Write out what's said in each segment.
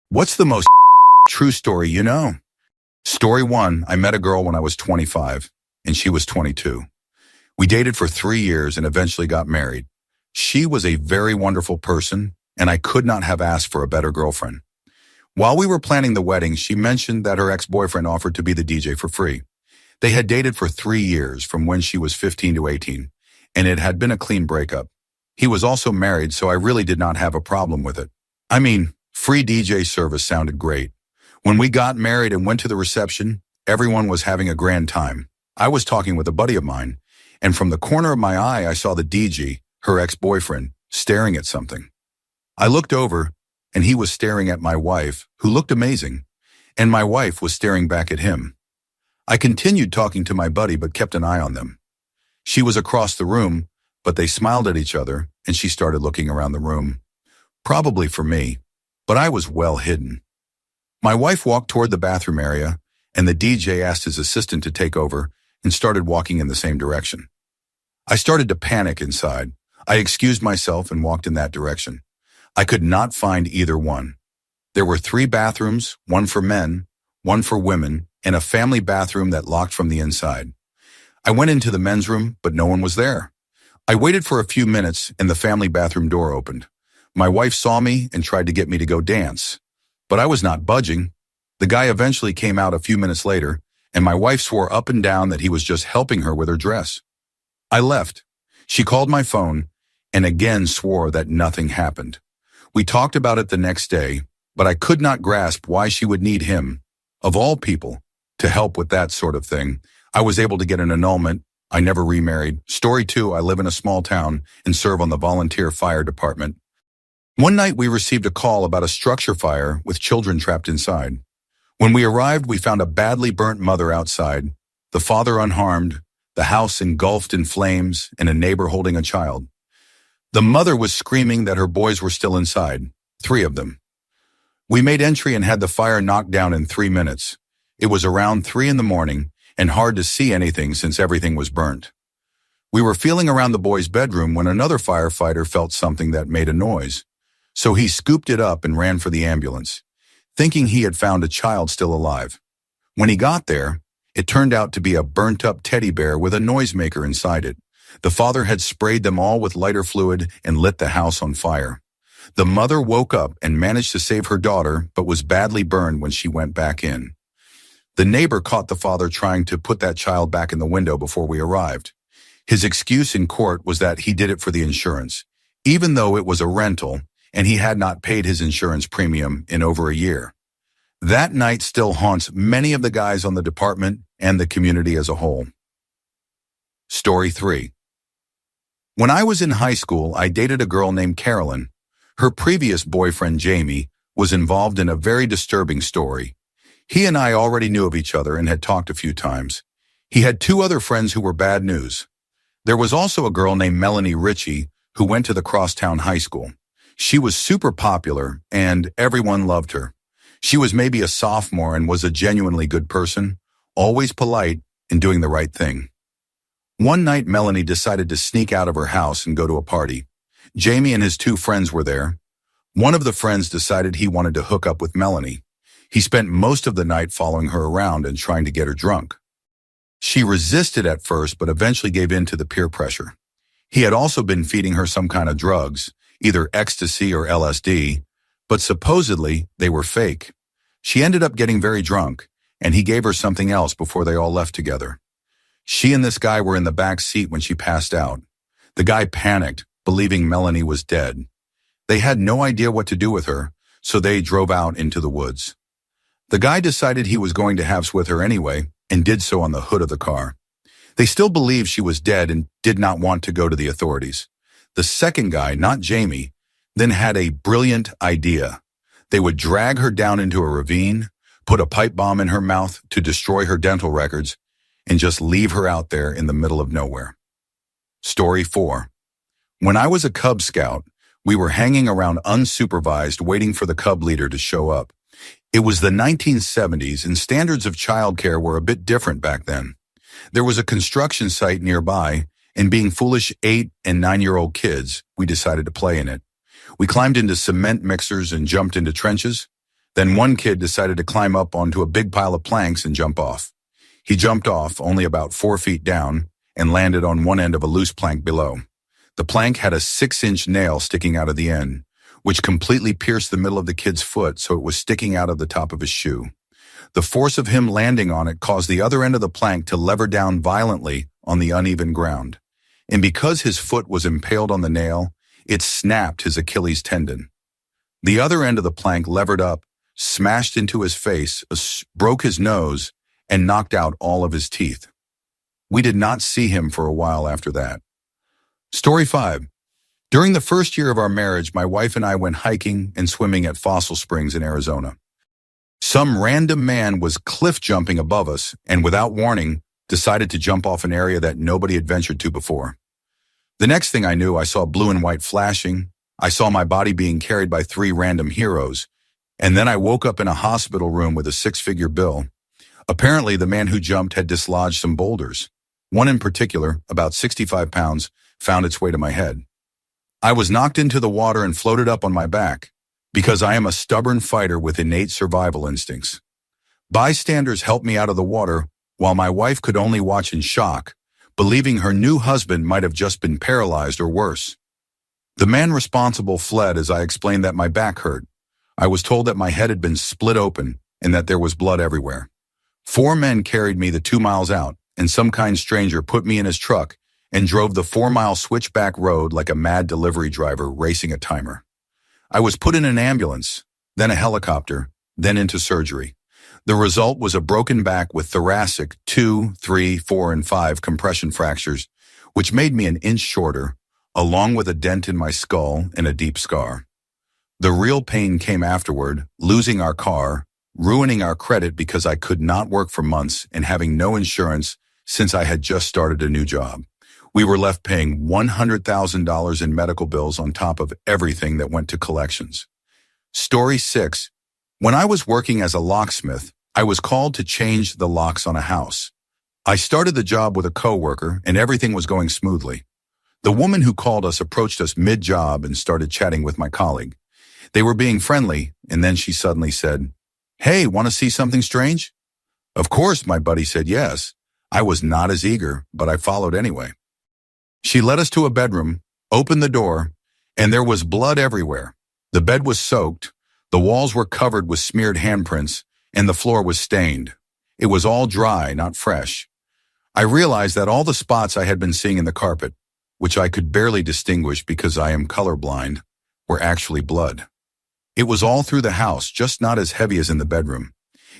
What's the most true story you know? Story 1, I met a girl when I was 25, and she was 22. We dated for 3 years and eventually got married. She was a very wonderful person, and I could not have asked for a better girlfriend. While we were planning the wedding, she mentioned that her ex-boyfriend offered to be the DJ for free. They had dated for 3 years, from when she was 15 to 18, and it had been a clean breakup. He was also married, so I really did not have a problem with it. I mean, free DJ service sounded great. When we got married and went to the reception, everyone was having a grand time. I was talking with a buddy of mine, and from the corner of my eye, I saw the DJ, her ex-boyfriend, staring at something. I looked over, and he was staring at my wife, who looked amazing, and my wife was staring back at him. I continued talking to my buddy but kept an eye on them. She was across the room, but they smiled at each other, and she started looking around the room. Probably for me, but I was well hidden. My wife walked toward the bathroom area, and the DJ asked his assistant to take over and started walking in the same direction. I started to panic inside. I excused myself and walked in that direction. I could not find either one. There were 3 bathrooms, one for men, one for women, and a family bathroom that locked from the inside. I went into the men's room, but no one was there. I waited for a few minutes, and the family bathroom door opened. My wife saw me and tried to get me to go dance, but I was not budging. The guy eventually came out a few minutes later, and my wife swore up and down that he was just helping her with her dress. I left. She called my phone and again swore that nothing happened. We talked about it the next day, but I could not grasp why she would need him, of all people, to help with that sort of thing. I was able to get an annulment. I never remarried. Story 2, I live in a small town and serve on the volunteer fire department. One night we received a call about a structure fire with children trapped inside. When we arrived, we found a badly burnt mother outside, the father unharmed, the house engulfed in flames, and a neighbor holding a child. The mother was screaming that her boys were still inside, 3 of them. We made entry and had the fire knocked down in 3 minutes. It was around 3 in the morning and hard to see anything since everything was burnt. We were feeling around the boys' bedroom when another firefighter felt something that made a noise. So he scooped it up and ran for the ambulance, thinking he had found a child still alive. When he got there, it turned out to be a burnt-up teddy bear with a noisemaker inside it. The father had sprayed them all with lighter fluid and lit the house on fire. The mother woke up and managed to save her daughter, but was badly burned when she went back in. The neighbor caught the father trying to put that child back in the window before we arrived. His excuse in court was that he did it for the insurance, even though it was a rental, and he had not paid his insurance premium in over a year. That night still haunts many of the guys on the department and the community as a whole. Story 3. When I was in high school, I dated a girl named Carolyn. Her previous boyfriend, Jamie, was involved in a very disturbing story. He and I already knew of each other and had talked a few times. He had 2 other friends who were bad news. There was also a girl named Melanie Ritchie who went to the Crosstown High School. She was super popular, and everyone loved her. She was maybe a sophomore and was a genuinely good person, always polite and doing the right thing. One night, Melanie decided to sneak out of her house and go to a party. Jamie and his 2 friends were there. One of the friends decided he wanted to hook up with Melanie. He spent most of the night following her around and trying to get her drunk. She resisted at first, but eventually gave in to the peer pressure. He had also been feeding her some kind of drugs, either ecstasy or LSD, but supposedly they were fake. She ended up getting very drunk, and he gave her something else before they all left together. She and this guy were in the back seat when she passed out. The guy panicked, believing Melanie was dead. They had no idea what to do with her, so they drove out into the woods. The guy decided he was going to have sex with her anyway, and did so on the hood of the car. They still believed she was dead and did not want to go to the authorities. The second guy, not Jamie, then had a brilliant idea. They would drag her down into a ravine, put a pipe bomb in her mouth to destroy her dental records, and just leave her out there in the middle of nowhere. Story 4. When I was a Cub Scout, we were hanging around unsupervised waiting for the Cub leader to show up. It was the 1970s, and standards of childcare were a bit different back then. There was a construction site nearby, and being foolish 8- and 9-year-old kids, we decided to play in it. We climbed into cement mixers and jumped into trenches. Then one kid decided to climb up onto a big pile of planks and jump off. He jumped off only about 4 feet down and landed on one end of a loose plank below. The plank had a 6-inch nail sticking out of the end, which completely pierced the middle of the kid's foot so it was sticking out of the top of his shoe. The force of him landing on it caused the other end of the plank to lever down violently on the uneven ground. And because his foot was impaled on the nail, it snapped his Achilles tendon. The other end of the plank levered up, smashed into his face, broke his nose, and knocked out all of his teeth. We did not see him for a while after that. Story 5. During the first year of our marriage, my wife and I went hiking and swimming at Fossil Springs in Arizona. Some random man was cliff jumping above us and without warning decided to jump off an area that nobody had ventured to before. The next thing I knew, I saw blue and white flashing. I saw my body being carried by 3 random heroes. And then I woke up in a hospital room with a 6-figure bill. Apparently, the man who jumped had dislodged some boulders. One in particular, about 65 pounds, found its way to my head. I was knocked into the water and floated up on my back because I am a stubborn fighter with innate survival instincts. Bystanders helped me out of the water while my wife could only watch in shock, believing her new husband might have just been paralyzed or worse. The man responsible fled as I explained that my back hurt. I was told that my head had been split open and that there was blood everywhere. 4 men carried me the 2 miles out, and some kind stranger put me in his truck and drove the 4-mile switchback road like a mad delivery driver racing a timer. I was put in an ambulance, then a helicopter, then into surgery. The result was a broken back with thoracic 2, 3, 4, and 5 compression fractures, which made me an inch shorter, along with a dent in my skull and a deep scar. The real pain came afterward, losing our car, ruining our credit because I could not work for months and having no insurance since I had just started a new job. We were left paying $100,000 in medical bills on top of everything that went to collections. Story 6. When I was working as a locksmith, I was called to change the locks on a house. I started the job with a coworker and everything was going smoothly. The woman who called us approached us mid-job and started chatting with my colleague. They were being friendly, and then she suddenly said, "Hey, want to see something strange?" Of course, my buddy said yes. I was not as eager, but I followed anyway. She led us to a bedroom, opened the door, and there was blood everywhere. The bed was soaked, the walls were covered with smeared handprints, and the floor was stained. It was all dry, not fresh. I realized that all the spots I had been seeing in the carpet, which I could barely distinguish because I am colorblind, were actually blood. It was all through the house, just not as heavy as in the bedroom.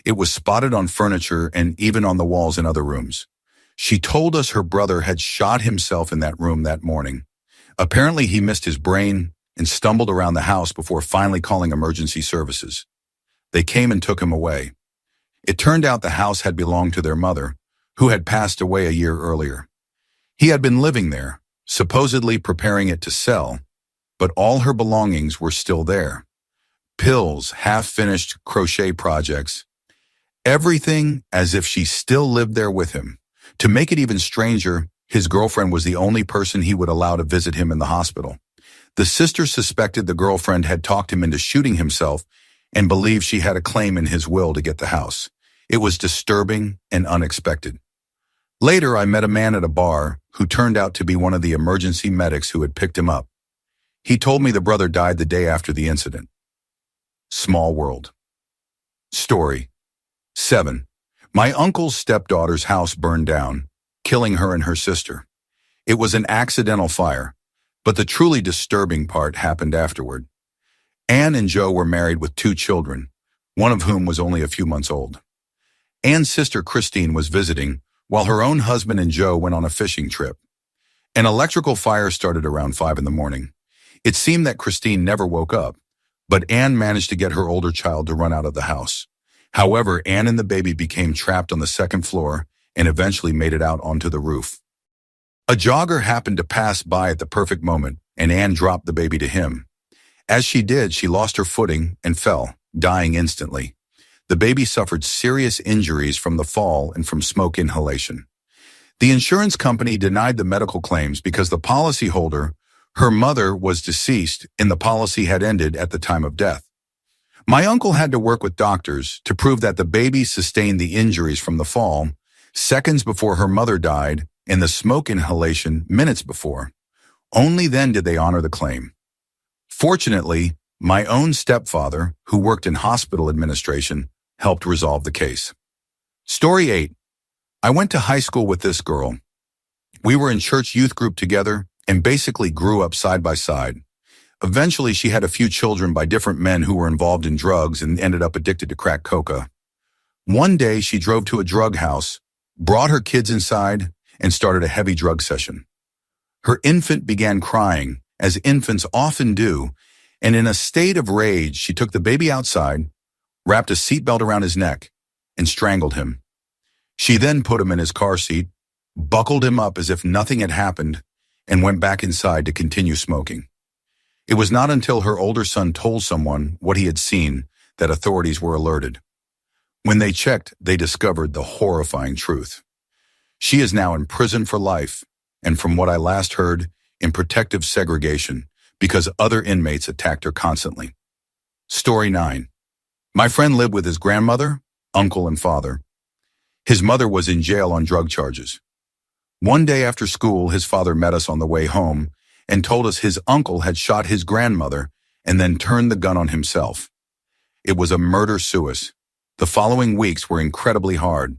It was spotted on furniture and even on the walls in other rooms. She told us her brother had shot himself in that room that morning. Apparently he missed his brain and stumbled around the house before finally calling emergency services. They came and took him away. It turned out the house had belonged to their mother, who had passed away a year earlier. He had been living there, supposedly preparing it to sell, but all her belongings were still there. Pills, half-finished crochet projects, everything as if she still lived there with him. To make it even stranger, his girlfriend was the only person he would allow to visit him in the hospital. The sister suspected the girlfriend had talked him into shooting himself and believed she had a claim in his will to get the house. It was disturbing and unexpected. Later, I met a man at a bar who turned out to be one of the emergency medics who had picked him up. He told me the brother died the day after the incident. Small world. Story 7. My uncle's stepdaughter's house burned down, killing her and her sister. It was an accidental fire, but the truly disturbing part happened afterward. Anne and Joe were married with 2 children, one of whom was only a few months old. Anne's sister Christine was visiting, while her own husband and Joe went on a fishing trip. An electrical fire started around 5 in the morning. It seemed that Christine never woke up, but Anne managed to get her older child to run out of the house. However, Anne and the baby became trapped on the 2nd floor and eventually made it out onto the roof. A jogger happened to pass by at the perfect moment, and Anne dropped the baby to him. As she did, she lost her footing and fell, dying instantly. The baby suffered serious injuries from the fall and from smoke inhalation. The insurance company denied the medical claims because the policyholder, her mother, was deceased and the policy had ended at the time of death. My uncle had to work with doctors to prove that the baby sustained the injuries from the fall seconds before her mother died and the smoke inhalation minutes before. Only then did they honor the claim. Fortunately, my own stepfather, who worked in hospital administration, helped resolve the case. Story 8. I went to high school with this girl. We were in church youth group together and basically grew up side by side. Eventually, she had a few children by different men who were involved in drugs and ended up addicted to crack coca. One day, she drove to a drug house, brought her kids inside, and started a heavy drug session. Her infant began crying, as infants often do, and in a state of rage, she took the baby outside, wrapped a seatbelt around his neck, and strangled him. She then put him in his car seat, buckled him up as if nothing had happened, and went back inside to continue smoking. It was not until her older son told someone what he had seen that authorities were alerted. When they checked, they discovered the horrifying truth. She is now in prison for life, and from what I last heard, in protective segregation because other inmates attacked her constantly. Story 9. My friend lived with his grandmother, uncle, and father. His mother was in jail on drug charges. One day after school, his father met us on the way home and told us his uncle had shot his grandmother and then turned the gun on himself. It was a murder-suicide. The following weeks were incredibly hard.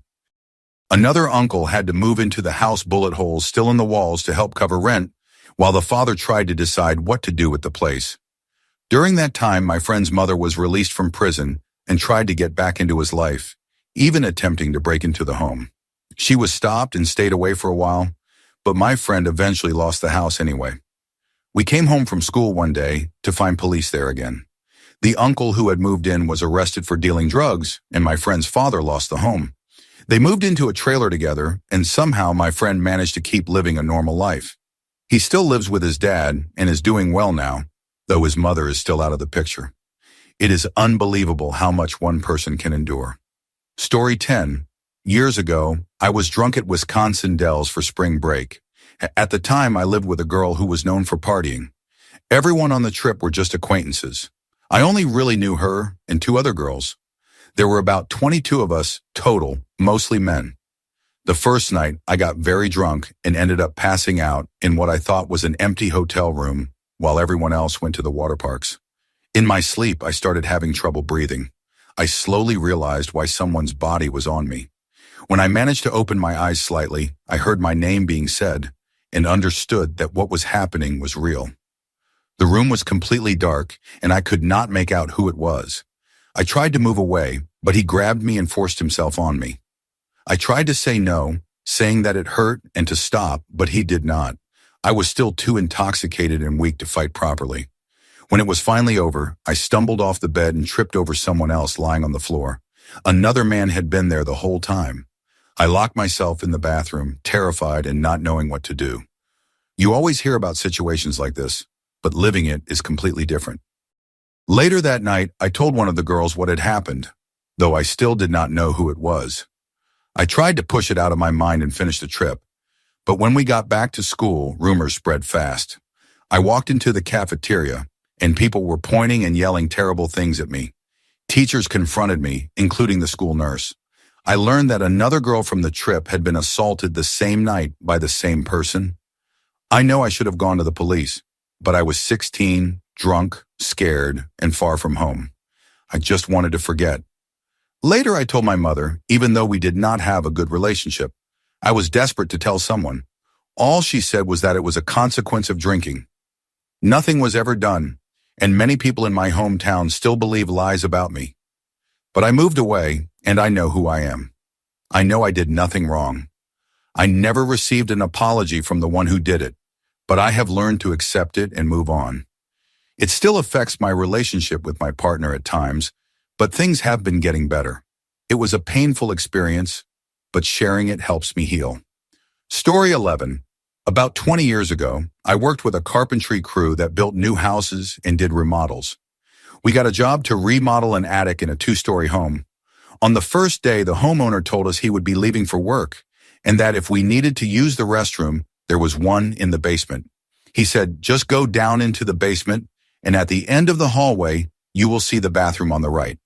Another uncle had to move into the house, bullet holes still in the walls to help cover rent, while the father tried to decide what to do with the place. During that time, my friend's mother was released from prison and tried to get back into his life, even attempting to break into the home. She was stopped and stayed away for a while, but my friend eventually lost the house anyway. We came home from school one day to find police there again. The uncle who had moved in was arrested for dealing drugs, and my friend's father lost the home. They moved into a trailer together, and somehow my friend managed to keep living a normal life. He still lives with his dad and is doing well now, though his mother is still out of the picture. It is unbelievable how much one person can endure. Story 10. Years ago, I was drunk at Wisconsin Dells for spring break. At the time, I lived with a girl who was known for partying. Everyone on the trip were just acquaintances. I only really knew her and 2 other girls. There were about 22 of us total, mostly men. The first night, I got very drunk and ended up passing out in what I thought was an empty hotel room while everyone else went to the water parks. In my sleep, I started having trouble breathing. I slowly realized why someone's body was on me. When I managed to open my eyes slightly, I heard my name being said and understood that what was happening was real. The room was completely dark, and I could not make out who it was. I tried to move away, but he grabbed me and forced himself on me. I tried to say no, saying that it hurt and to stop, but he did not. I was still too intoxicated and weak to fight properly. When it was finally over, I stumbled off the bed and tripped over someone else lying on the floor. Another man had been there the whole time. I locked myself in the bathroom, terrified and not knowing what to do. You always hear about situations like this, but living it is completely different. Later that night, I told one of the girls what had happened, though I still did not know who it was. I tried to push it out of my mind and finish the trip, but when we got back to school, rumors spread fast. I walked into the cafeteria, and people were pointing and yelling terrible things at me. Teachers confronted me, including the school nurse. I learned that another girl from the trip had been assaulted the same night by the same person. I know I should have gone to the police, but I was 16, drunk, scared, and far from home. I just wanted to forget. Later, I told my mother, even though we did not have a good relationship, I was desperate to tell someone. All she said was that it was a consequence of drinking. Nothing was ever done, and many people in my hometown still believe lies about me. But I moved away, and I know who I am. I know I did nothing wrong. I never received an apology from the one who did it, but I have learned to accept it and move on. It still affects my relationship with my partner at times, but things have been getting better. It was a painful experience, but sharing it helps me heal. Story 11. About 20 years ago, I worked with a carpentry crew that built new houses and did remodels. We got a job to remodel an attic in a 2-story home. On the first day, the homeowner told us he would be leaving for work, and that if we needed to use the restroom, there was one in the basement. He said, just go down into the basement, and at the end of the hallway, you will see the bathroom on the right.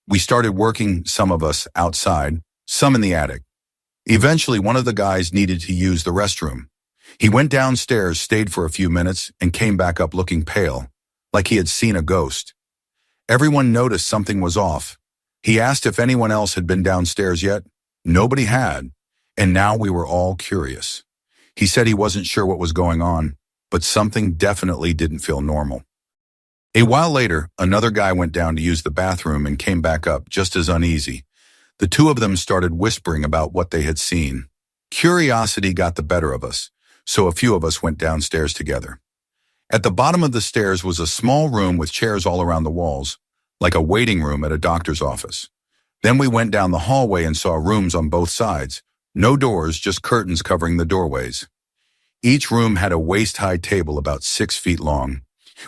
We started working, some of us outside, some in the attic. Eventually, one of the guys needed to use the restroom. He went downstairs, stayed for a few minutes, and came back up looking pale, like he had seen a ghost. Everyone noticed something was off. He asked if anyone else had been downstairs yet. Nobody had, and now we were all curious. He said he wasn't sure what was going on, but something definitely didn't feel normal. A while later, another guy went down to use the bathroom and came back up just as uneasy. The two of them started whispering about what they had seen. Curiosity got the better of us, so a few of us went downstairs together. At the bottom of the stairs was a small room with chairs all around the walls, like a waiting room at a doctor's office. Then we went down the hallway and saw rooms on both sides. No doors, just curtains covering the doorways. Each room had a waist-high table about 6 feet long.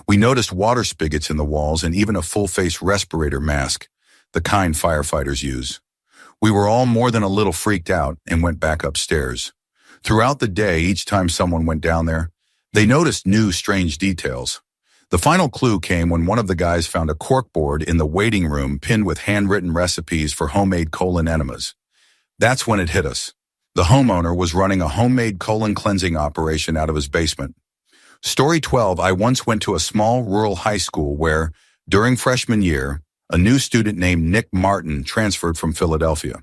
We noticed water spigots in the walls and even a full-face respirator mask, the kind firefighters use. We were all more than a little freaked out and went back upstairs. Throughout the day, each time someone went down there, they noticed new strange details. The final clue came when one of the guys found a corkboard in the waiting room pinned with handwritten recipes for homemade colon enemas. That's when it hit us. The homeowner was running a homemade colon cleansing operation out of his basement. Story 12, I once went to a small rural high school where, during freshman year, a new student named Nick Martin transferred from Philadelphia.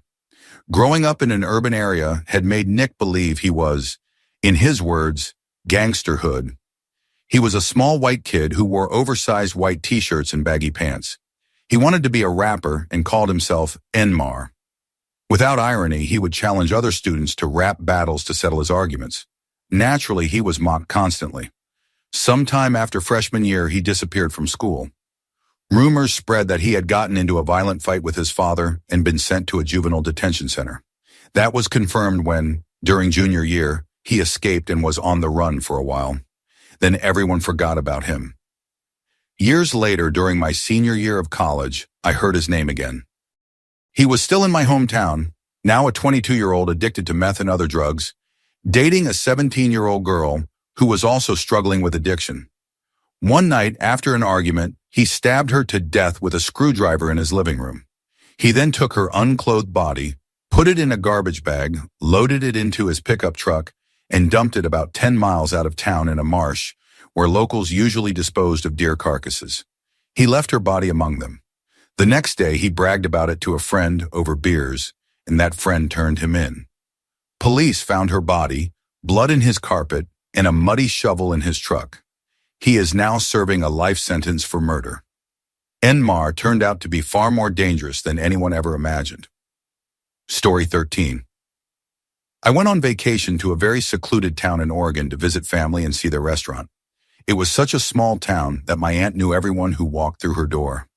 Growing up in an urban area had made Nick believe he was, in his words, gangsterhood. He was a small white kid who wore oversized white t-shirts and baggy pants. He wanted to be a rapper and called himself Enmar. Without irony, he would challenge other students to rap battles to settle his arguments. Naturally, he was mocked constantly. Sometime after freshman year, he disappeared from school. Rumors spread that he had gotten into a violent fight with his father and been sent to a juvenile detention center. That was confirmed when, during junior year, he escaped and was on the run for a while. Then everyone forgot about him. Years later, during my senior year of college, I heard his name again. He was still in my hometown, now a 22-year-old addicted to meth and other drugs, dating a 17-year-old girl who was also struggling with addiction. One night, after an argument, he stabbed her to death with a screwdriver in his living room. He then took her unclothed body, put it in a garbage bag, loaded it into his pickup truck, and dumped it about 10 miles out of town in a marsh where locals usually disposed of deer carcasses. He left her body among them. The next day, he bragged about it to a friend over beers, and that friend turned him in. Police found her body, blood in his carpet, and a muddy shovel in his truck. He is now serving a life sentence for murder. Enmar turned out to be far more dangerous than anyone ever imagined. Story 13. I went on vacation to a very secluded town in Oregon to visit family and see their restaurant. It was such a small town that my aunt knew everyone who walked through her door.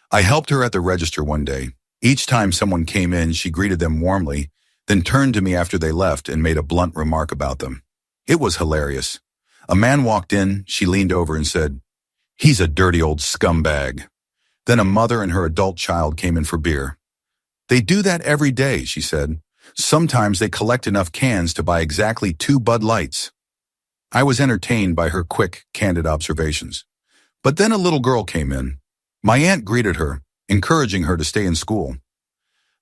I helped her at the register one day. Each time someone came in, she greeted them warmly, then turned to me after they left and made a blunt remark about them. It was hilarious. A man walked in, she leaned over and said, "He's a dirty old scumbag." Then a mother and her adult child came in for beer. "They do that every day," she said. "Sometimes they collect enough cans to buy exactly 2 Bud Lights." I was entertained by her quick, candid observations. But then a little girl came in. My aunt greeted her, encouraging her to stay in school.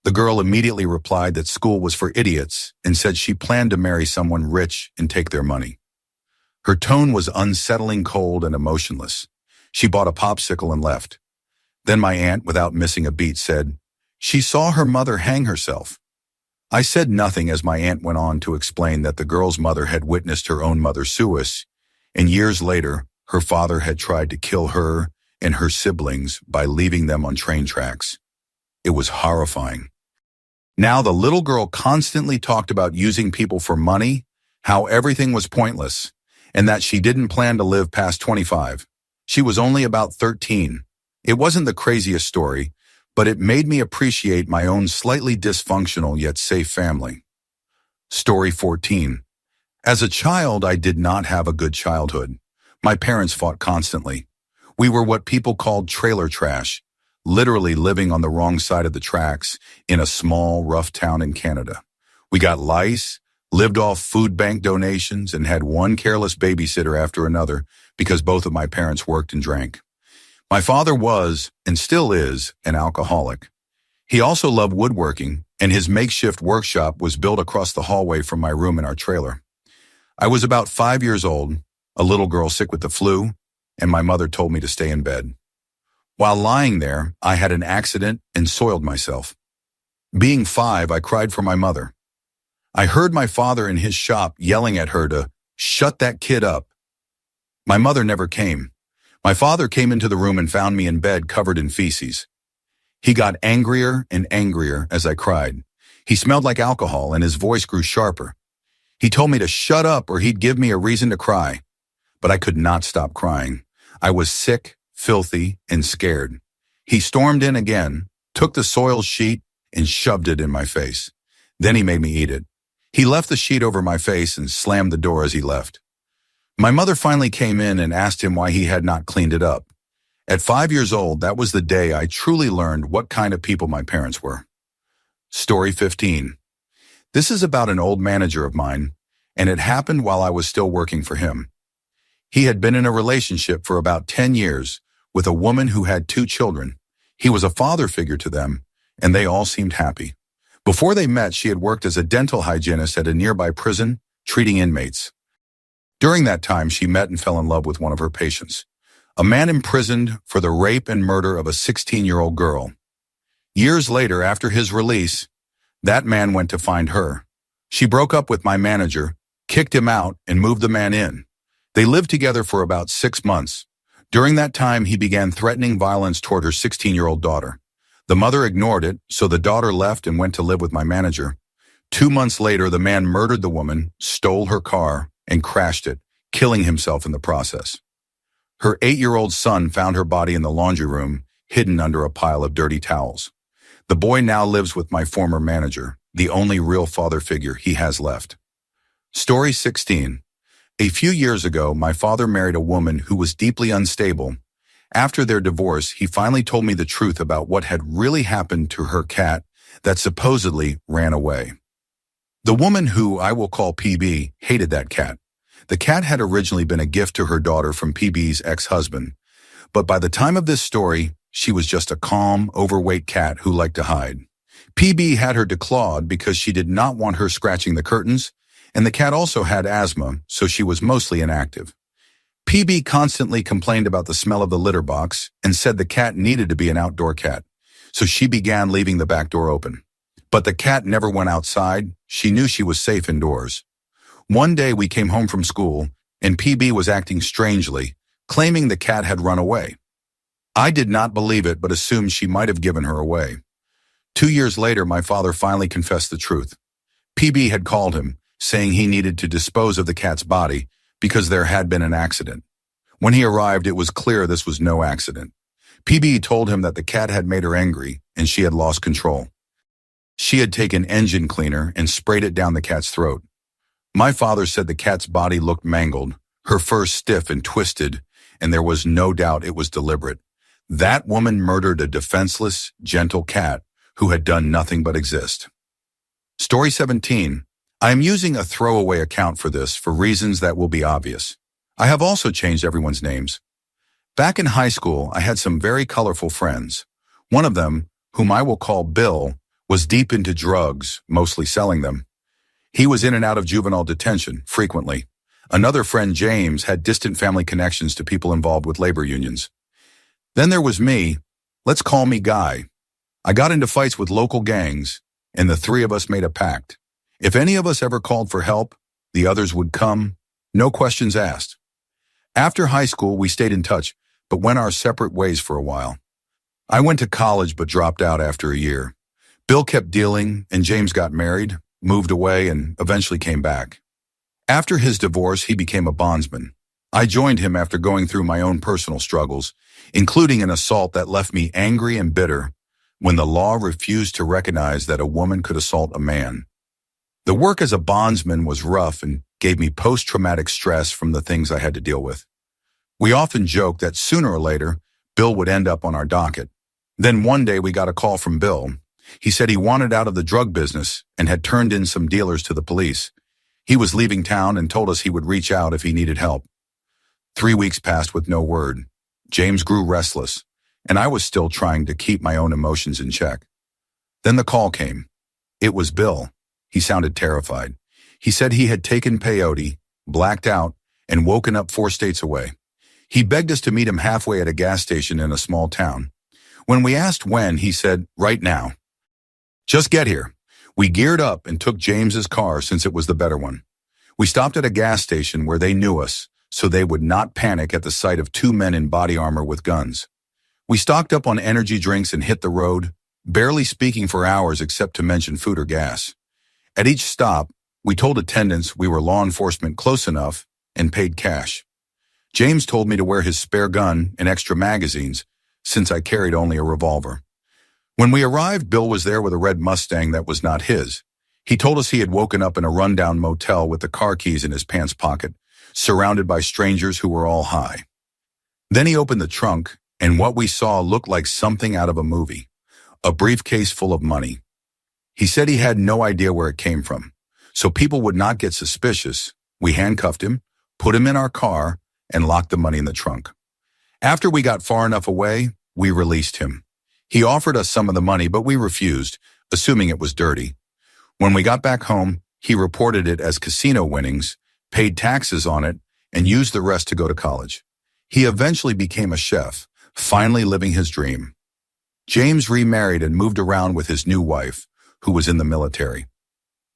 The girl immediately replied that school was for idiots and said she planned to marry someone rich and take their money. Her tone was unsettling, cold, and emotionless. She bought a popsicle and left. Then my aunt, without missing a beat, said, "She saw her mother hang herself." I said nothing as my aunt went on to explain that the girl's mother had witnessed her own mother suicide, and years later, her father had tried to kill her and her siblings by leaving them on train tracks. It was horrifying. Now the little girl constantly talked about using people for money, how everything was pointless, and that she didn't plan to live past 25. She was only about 13. It wasn't the craziest story, but it made me appreciate my own slightly dysfunctional yet safe family. Story 14. As a child, I did not have a good childhood. My parents fought constantly. We were what people called trailer trash, literally living on the wrong side of the tracks in a small, rough town in Canada. We got lice, lived off food bank donations, and had one careless babysitter after another because both of my parents worked and drank. My father was, and still is, an alcoholic. He also loved woodworking, and his makeshift workshop was built across the hallway from my room in our trailer. I was about 5 years old, a little girl sick with the flu, and my mother told me to stay in bed. While lying there, I had an accident and soiled myself. Being 5, I cried for my mother. I heard my father in his shop yelling at her to shut that kid up. My mother never came. My father came into the room and found me in bed covered in feces. He got angrier and angrier as I cried. He smelled like alcohol and his voice grew sharper. He told me to shut up or he'd give me a reason to cry. But I could not stop crying. I was sick, filthy, and scared. He stormed in again, took the soiled sheet, and shoved it in my face. Then he made me eat it. He left the sheet over my face and slammed the door as he left. My mother finally came in and asked him why he had not cleaned it up. At 5 years old, that was the day I truly learned what kind of people my parents were. Story 15. This is about an old manager of mine, and it happened while I was still working for him. He had been in a relationship for about 10 years with a woman who had 2 children. He was a father figure to them, and they all seemed happy. Before they met, she had worked as a dental hygienist at a nearby prison, treating inmates. During that time, she met and fell in love with one of her patients, a man imprisoned for the rape and murder of a 16-year-old girl. Years later, after his release, that man went to find her. She broke up with my manager, kicked him out, and moved the man in. They lived together for about 6 months. During that time, he began threatening violence toward her 16-year-old daughter. The mother ignored it, so the daughter left and went to live with my manager. 2 months later, the man murdered the woman, stole her car, and crashed it, killing himself in the process. Her 8-year-old son found her body in the laundry room, hidden under a pile of dirty towels. The boy now lives with my former manager, the only real father figure he has left. Story 16. A few years ago, my father married a woman who was deeply unstable. After their divorce, he finally told me the truth about what had really happened to her cat that supposedly ran away. The woman, who I will call PB, hated that cat. The cat had originally been a gift to her daughter from PB's ex-husband, but by the time of this story, she was just a calm, overweight cat who liked to hide. PB had her declawed because she did not want her scratching the curtains, and the cat also had asthma, so she was mostly inactive. PB constantly complained about the smell of the litter box and said the cat needed to be an outdoor cat, so she began leaving the back door open. But the cat never went outside. She knew she was safe indoors. One day we came home from school, and PB was acting strangely, claiming the cat had run away. I did not believe it, but assumed she might have given her away. 2 years later, my father finally confessed the truth. PB had called him, saying he needed to dispose of the cat's body because there had been an accident. When he arrived, it was clear this was no accident. PB told him that the cat had made her angry and she had lost control. She had taken engine cleaner and sprayed it down the cat's throat. My father said the cat's body looked mangled, her fur stiff and twisted, and there was no doubt it was deliberate. That woman murdered a defenseless, gentle cat who had done nothing but exist. Story 17. I am using a throwaway account for this for reasons that will be obvious. I have also changed everyone's names. Back in high school, I had some very colorful friends. One of them, whom I will call Bill, was deep into drugs, mostly selling them. He was in and out of juvenile detention frequently. Another friend, James, had distant family connections to people involved with labor unions. Then there was me. Let's call me Guy. I got into fights with local gangs, and the 3 of us made a pact. If any of us ever called for help, the others would come, no questions asked. After high school, we stayed in touch, but went our separate ways for a while. I went to college but dropped out after a year. Bill kept dealing, and James got married, moved away, and eventually came back. After his divorce, he became a bondsman. I joined him after going through my own personal struggles, including an assault that left me angry and bitter when the law refused to recognize that a woman could assault a man. The work as a bondsman was rough and gave me post-traumatic stress from the things I had to deal with. We often joked that sooner or later, Bill would end up on our docket. Then one day we got a call from Bill. He said he wanted out of the drug business and had turned in some dealers to the police. He was leaving town and told us he would reach out if he needed help. 3 weeks passed with no word. James grew restless, and I was still trying to keep my own emotions in check. Then the call came. It was Bill. He sounded terrified. He said he had taken peyote, blacked out, and woken up 4 states away. He begged us to meet him halfway at a gas station in a small town. When we asked when, he said, "Right now. Just get here." We geared up and took James's car since it was the better one. We stopped at a gas station where they knew us, so they would not panic at the sight of 2 men in body armor with guns. We stocked up on energy drinks and hit the road, barely speaking for hours except to mention food or gas. At each stop, we told attendants we were law enforcement close enough and paid cash. James told me to wear his spare gun and extra magazines, since I carried only a revolver. When we arrived, Bill was there with a red Mustang that was not his. He told us he had woken up in a rundown motel with the car keys in his pants pocket, surrounded by strangers who were all high. Then he opened the trunk, and what we saw looked like something out of a movie, a briefcase full of money. He said he had no idea where it came from, so people would not get suspicious. We handcuffed him, put him in our car, and locked the money in the trunk. After we got far enough away, we released him. He offered us some of the money, but we refused, assuming it was dirty. When we got back home, he reported it as casino winnings, paid taxes on it, and used the rest to go to college. He eventually became a chef, finally living his dream. James remarried and moved around with his new wife, who was in the military.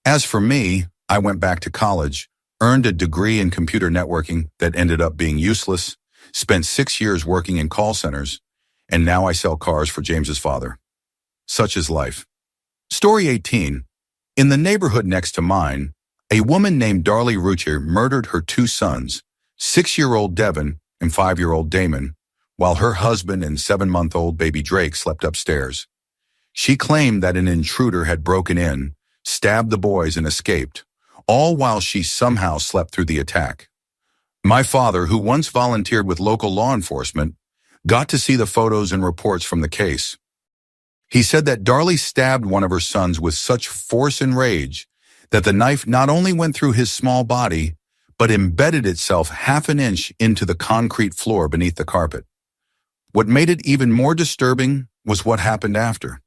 As for me, I went back to college, earned a degree in computer networking that ended up being useless, spent 6 years working in call centers, and now I sell cars for James's father. Such is life. Story 18. In the neighborhood next to mine, a woman named Darlie Rucher murdered her 2 sons, 6-year-old Devin and 5-year-old Damon, while her husband and 7-month-old baby Drake slept upstairs. She claimed that an intruder had broken in, stabbed the boys, and escaped, all while she somehow slept through the attack. My father, who once volunteered with local law enforcement, got to see the photos and reports from the case. He said that Darlie stabbed one of her sons with such force and rage that the knife not only went through his small body, but embedded itself half an inch into the concrete floor beneath the carpet. What made it even more disturbing was what happened after.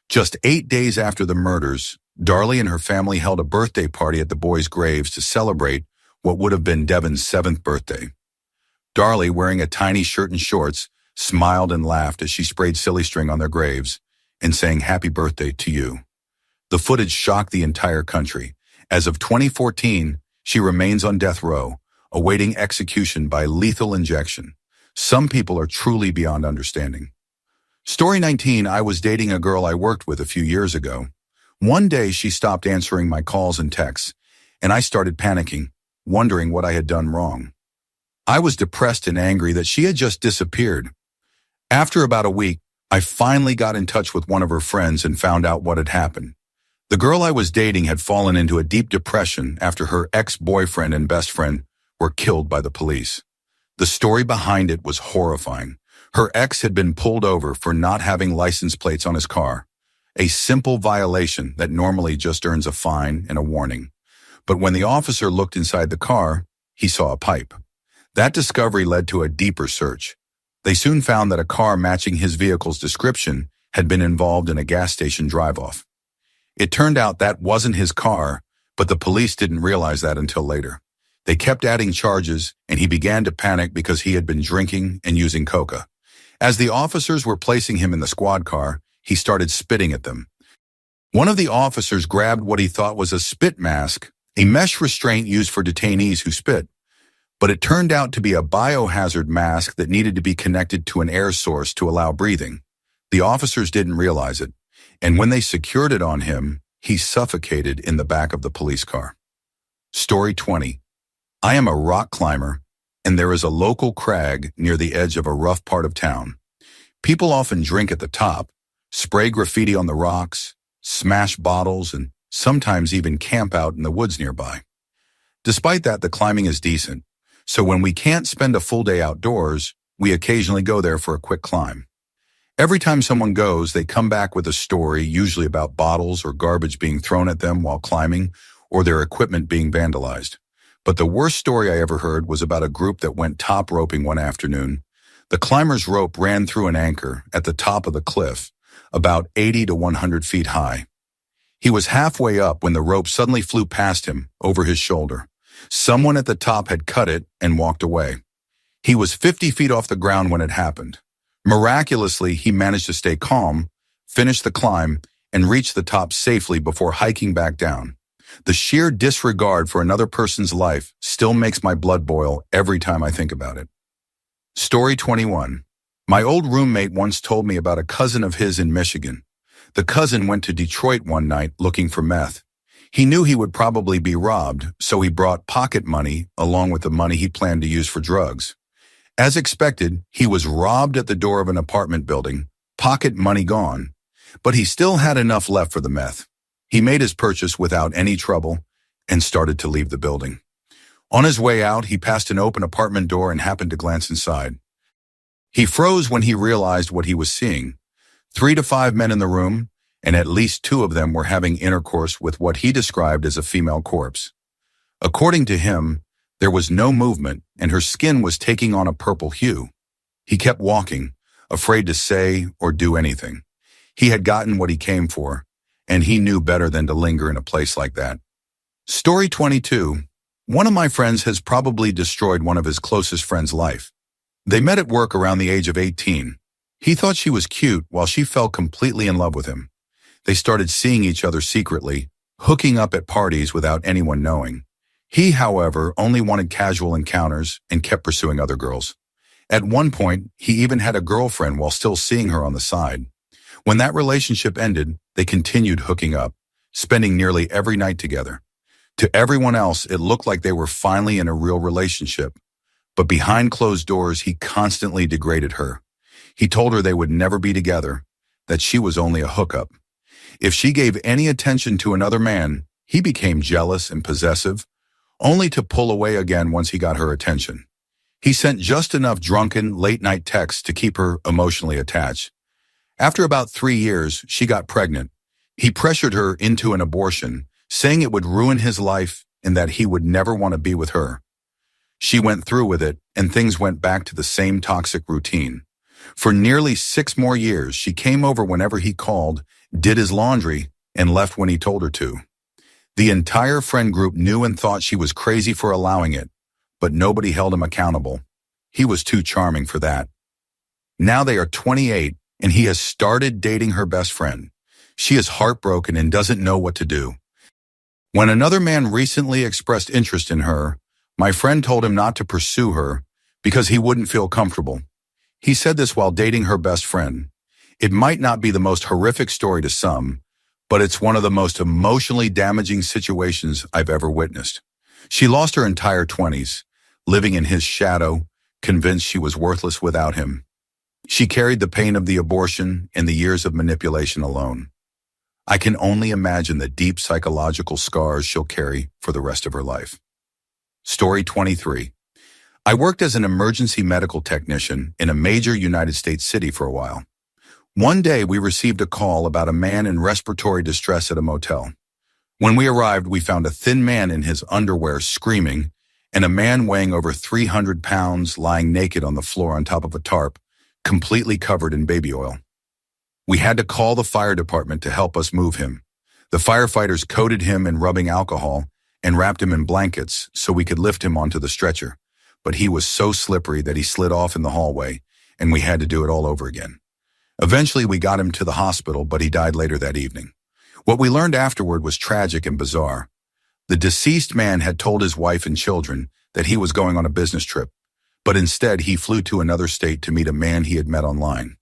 Just 8 days after the murders, Darlie and her family held a birthday party at the boys' graves to celebrate what would have been Devin's 7th birthday. Darlie, wearing a tiny shirt and shorts, smiled and laughed as she sprayed silly string on their graves and sang "Happy Birthday to You." The footage shocked the entire country. As of 2014, she remains on death row, awaiting execution by lethal injection. Some people are truly beyond understanding. Story 19. I was dating a girl I worked with a few years ago. One day she stopped answering my calls and texts, and I started panicking, wondering what I had done wrong. I was depressed and angry that she had just disappeared. After about a week, I finally got in touch with one of her friends and found out what had happened. The girl I was dating had fallen into a deep depression after her ex-boyfriend and best friend were killed by the police. The story behind it was horrifying. Her ex had been pulled over for not having license plates on his car, a simple violation that normally just earns a fine and a warning. But when the officer looked inside the car, he saw a pipe. That discovery led to a deeper search. They soon found that a car matching his vehicle's description had been involved in a gas station drive-off. It turned out that wasn't his car, but the police didn't realize that until later. They kept adding charges, and he began to panic because he had been drinking and using coca. As the officers were placing him in the squad car, he started spitting at them. One of the officers grabbed what he thought was a spit mask, a mesh restraint used for detainees who spit. But it turned out to be a biohazard mask that needed to be connected to an air source to allow breathing. The officers didn't realize it, and when they secured it on him, he suffocated in the back of the police car. Story 20. I am a rock climber, and there is a local crag near the edge of a rough part of town. People often drink at the top, spray graffiti on the rocks, smash bottles, and sometimes even camp out in the woods nearby. Despite that, the climbing is decent. So when we can't spend a full day outdoors, we occasionally go there for a quick climb. Every time someone goes, they come back with a story, usually about bottles or garbage being thrown at them while climbing, or their equipment being vandalized. But the worst story I ever heard was about a group that went top roping one afternoon. The climber's rope ran through an anchor at the top of the cliff, about 80 to 100 feet high. He was halfway up when the rope suddenly flew past him, over his shoulder. Someone at the top had cut it and walked away. He was 50 feet off the ground when it happened. Miraculously, he managed to stay calm, finish the climb, and reach the top safely before hiking back down. The sheer disregard for another person's life still makes my blood boil every time I think about it. Story 21. My old roommate once told me about a cousin of his in Michigan. The cousin went to Detroit one night looking for meth. He knew he would probably be robbed, so he brought pocket money along with the money he planned to use for drugs. As expected, he was robbed at the door of an apartment building, pocket money gone, but he still had enough left for the meth. He made his purchase without any trouble and started to leave the building. On his way out, he passed an open apartment door and happened to glance inside. He froze when he realized what he was seeing. 3 to 5 men in the room, and at least 2 of them were having intercourse with what he described as a female corpse. According to him, there was no movement, and her skin was taking on a purple hue. He kept walking, afraid to say or do anything. He had gotten what he came for, and he knew better than to linger in a place like that. Story 22. One of my friends has probably destroyed one of his closest friends' life. They met at work around the age of 18. He thought she was cute while she fell completely in love with him. They started seeing each other secretly, hooking up at parties without anyone knowing. He, however, only wanted casual encounters and kept pursuing other girls. At one point, he even had a girlfriend while still seeing her on the side. When that relationship ended, they continued hooking up, spending nearly every night together. To everyone else, it looked like they were finally in a real relationship. But behind closed doors, he constantly degraded her. He told her they would never be together, that she was only a hookup. If she gave any attention to another man, he became jealous and possessive, only to pull away again once he got her attention. He sent just enough drunken, late-night texts to keep her emotionally attached. After about 3 years, she got pregnant. He pressured her into an abortion, saying it would ruin his life and that he would never want to be with her. She went through with it, and things went back to the same toxic routine. For nearly 6 more years, she came over whenever he called, did his laundry, and left when he told her to. The entire friend group knew and thought she was crazy for allowing it, but nobody held him accountable. He was too charming for that. Now they are 28, and he has started dating her best friend. She is heartbroken and doesn't know what to do. When another man recently expressed interest in her, my friend told him not to pursue her because he wouldn't feel comfortable. He said this while dating her best friend. It might not be the most horrific story to some, but it's one of the most emotionally damaging situations I've ever witnessed. She lost her entire 20s, living in his shadow, convinced she was worthless without him. She carried the pain of the abortion and the years of manipulation alone. I can only imagine the deep psychological scars she'll carry for the rest of her life. Story 23. I worked as an emergency medical technician in a major United States city for a while. One day, we received a call about a man in respiratory distress at a motel. When we arrived, we found a thin man in his underwear screaming, and a man weighing over 300 pounds lying naked on the floor on top of a tarp, completely covered in baby oil. We had to call the fire department to help us move him. The firefighters coated him in rubbing alcohol and wrapped him in blankets so we could lift him onto the stretcher. But he was so slippery that he slid off in the hallway, and we had to do it all over again. Eventually, we got him to the hospital, but he died later that evening. What we learned afterward was tragic and bizarre. The deceased man had told his wife and children that he was going on a business trip, but instead he flew to another state to meet a man he had met online.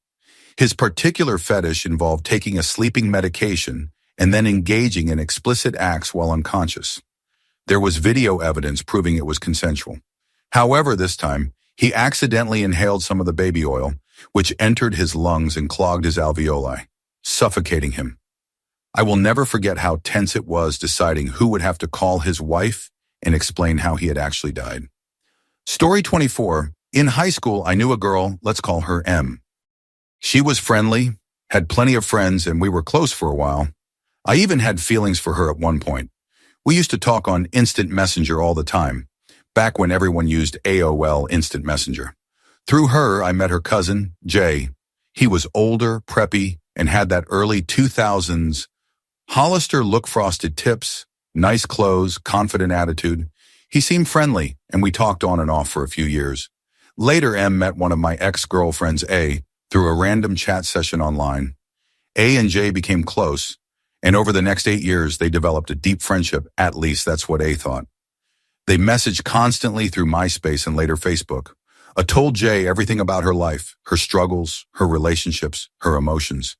His particular fetish involved taking a sleeping medication and then engaging in explicit acts while unconscious. There was video evidence proving it was consensual. However, this time, he accidentally inhaled some of the baby oil, which entered his lungs and clogged his alveoli, suffocating him. I will never forget how tense it was deciding who would have to call his wife and explain how he had actually died. Story 24. In high school, I knew a girl, let's call her M. She was friendly, had plenty of friends, and we were close for a while. I even had feelings for her at one point. We used to talk on Instant Messenger all the time, back when everyone used AOL Instant Messenger. Through her, I met her cousin, Jay. He was older, preppy, and had that early 2000s Hollister look-frosted tips, nice clothes, confident attitude. He seemed friendly, and we talked on and off for a few years. Later, M met one of my ex-girlfriends, A, through a random chat session online. A and J became close, and over the next 8 years, they developed a deep friendship. At least that's what A thought. They messaged constantly through MySpace and later Facebook. A told Jay everything about her life, her struggles, her relationships, her emotions.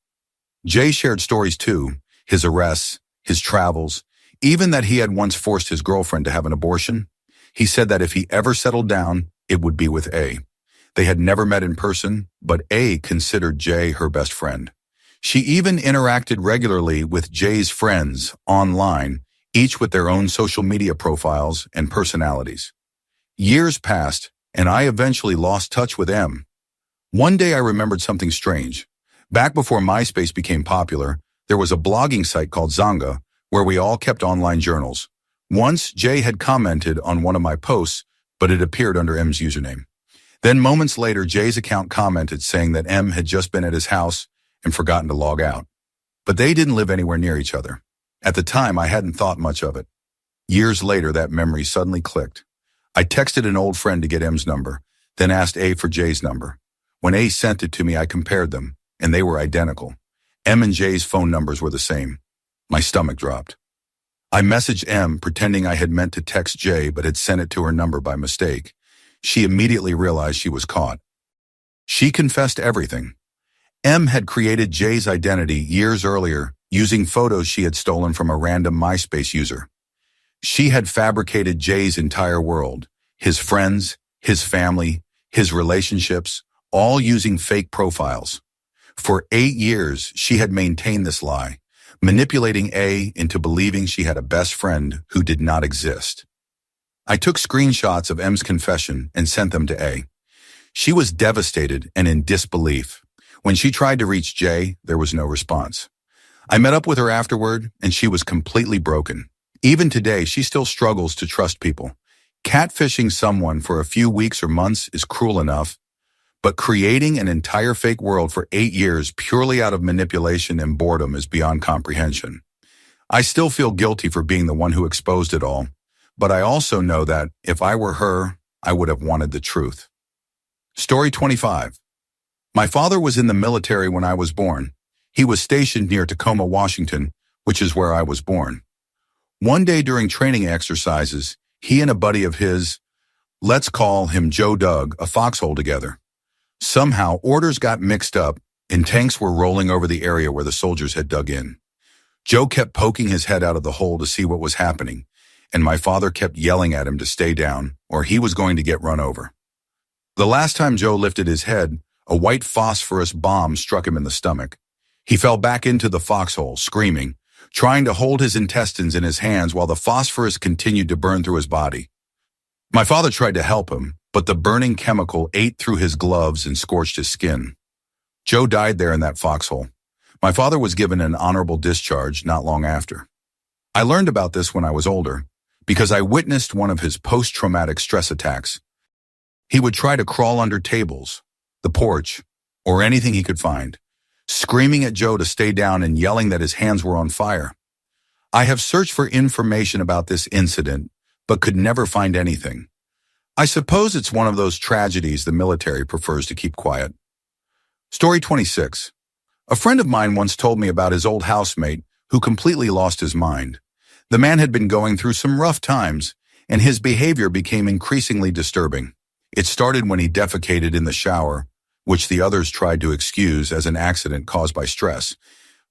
Jay shared stories too, his arrests, his travels, even that he had once forced his girlfriend to have an abortion. He said that if he ever settled down, it would be with A. They had never met in person, but A considered Jay her best friend. She even interacted regularly with Jay's friends online, each with their own social media profiles and personalities. Years passed, and I eventually lost touch with M. One day I remembered something strange. Back before MySpace became popular, there was a blogging site called Saga where we all kept online journals. Once, Jay had commented on one of my posts, but it appeared under M's username. Then moments later, Jay's account commented saying that M had just been at his house and forgotten to log out. But they didn't live anywhere near each other. At the time, I hadn't thought much of it. Years later, that memory suddenly clicked. I texted an old friend to get M's number, then asked A for Jay's number. When A sent it to me, I compared them, and they were identical. M and Jay's phone numbers were the same. My stomach dropped. I messaged M, pretending I had meant to text Jay but had sent it to her number by mistake. She immediately realized she was caught. She confessed everything. M had created Jay's identity years earlier using photos she had stolen from a random MySpace user. She had fabricated Jay's entire world, his friends, his family, his relationships, all using fake profiles. For 8 years, she had maintained this lie, manipulating A into believing she had a best friend who did not exist. I took screenshots of M's confession and sent them to A. She was devastated and in disbelief. When she tried to reach Jay, there was no response. I met up with her afterward, and she was completely broken. Even today, she still struggles to trust people. Catfishing someone for a few weeks or months is cruel enough, but creating an entire fake world for 8 years purely out of manipulation and boredom is beyond comprehension. I still feel guilty for being the one who exposed it all, but I also know that if I were her, I would have wanted the truth. Story 25. My father was in the military when I was born. He was stationed near Tacoma, Washington, which is where I was born. One day during training exercises, he and a buddy of his, let's call him Joe, dug a foxhole together. Somehow, orders got mixed up, and tanks were rolling over the area where the soldiers had dug in. Joe kept poking his head out of the hole to see what was happening, and my father kept yelling at him to stay down, or he was going to get run over. The last time Joe lifted his head, a white phosphorus bomb struck him in the stomach. He fell back into the foxhole, screaming, trying to hold his intestines in his hands while the phosphorus continued to burn through his body. My father tried to help him, but the burning chemical ate through his gloves and scorched his skin. Joe died there in that foxhole. My father was given an honorable discharge not long after. I learned about this when I was older, because I witnessed one of his post-traumatic stress attacks. He would try to crawl under tables, the porch, or anything he could find, screaming at Joe to stay down and yelling that his hands were on fire. I have searched for information about this incident, but could never find anything. I suppose it's one of those tragedies the military prefers to keep quiet. Story 26. A friend of mine once told me about his old housemate who completely lost his mind. The man had been going through some rough times, and his behavior became increasingly disturbing. It started when he defecated in the shower, which the others tried to excuse as an accident caused by stress.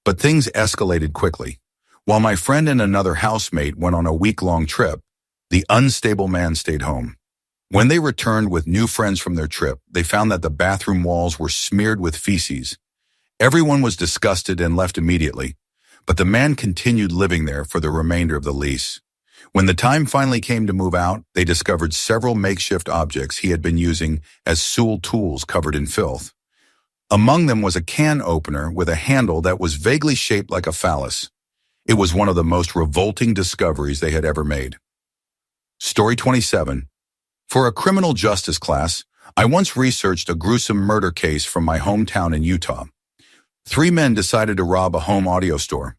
But things escalated quickly. While my friend and another housemate went on a week-long trip, the unstable man stayed home. When they returned with new friends from their trip, they found that the bathroom walls were smeared with feces. Everyone was disgusted and left immediately, but the man continued living there for the remainder of the lease. When the time finally came to move out, they discovered several makeshift objects he had been using as Sewell tools covered in filth. Among them was a can opener with a handle that was vaguely shaped like a phallus. It was one of the most revolting discoveries they had ever made. Story 27. For a criminal justice class, I once researched a gruesome murder case from my hometown in Utah. Three men decided to rob a home audio store.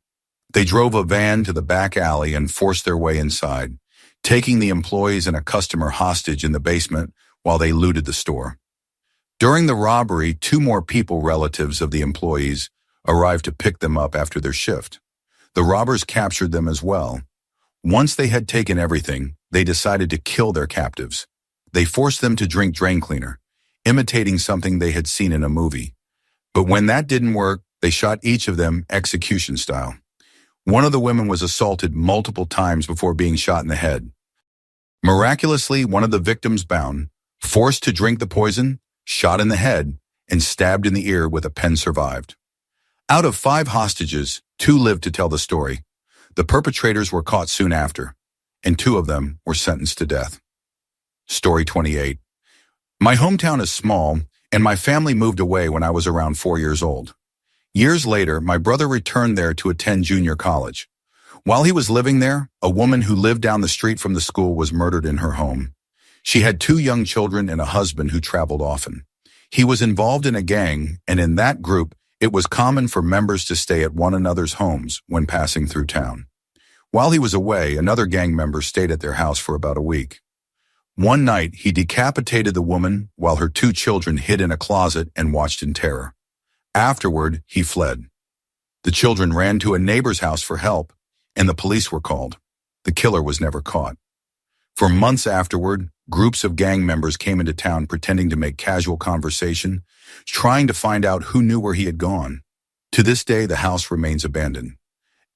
They drove a van to the back alley and forced their way inside, taking the employees and a customer hostage in the basement while they looted the store. During the robbery, two more people, relatives of the employees, arrived to pick them up after their shift. The robbers captured them as well. Once they had taken everything, they decided to kill their captives. They forced them to drink drain cleaner, imitating something they had seen in a movie. But when that didn't work, they shot each of them execution style. One of the women was assaulted multiple times before being shot in the head. Miraculously, one of the victims bound, forced to drink the poison, shot in the head, and stabbed in the ear with a pen survived. Out of 5 hostages, 2 lived to tell the story. The perpetrators were caught soon after, and 2 of them were sentenced to death. Story 28. My hometown is small, and my family moved away when I was around 4 years old. Years later, my brother returned there to attend junior college. While he was living there, a woman who lived down the street from the school was murdered in her home. She had 2 young children and a husband who traveled often. He was involved in a gang, and in that group, it was common for members to stay at one another's homes when passing through town. While he was away, another gang member stayed at their house for about a week. One night, he decapitated the woman while her 2 children hid in a closet and watched in terror. Afterward, he fled. The children ran to a neighbor's house for help, and the police were called. The killer was never caught. For months afterward, groups of gang members came into town pretending to make casual conversation, trying to find out who knew where he had gone. To this day, the house remains abandoned.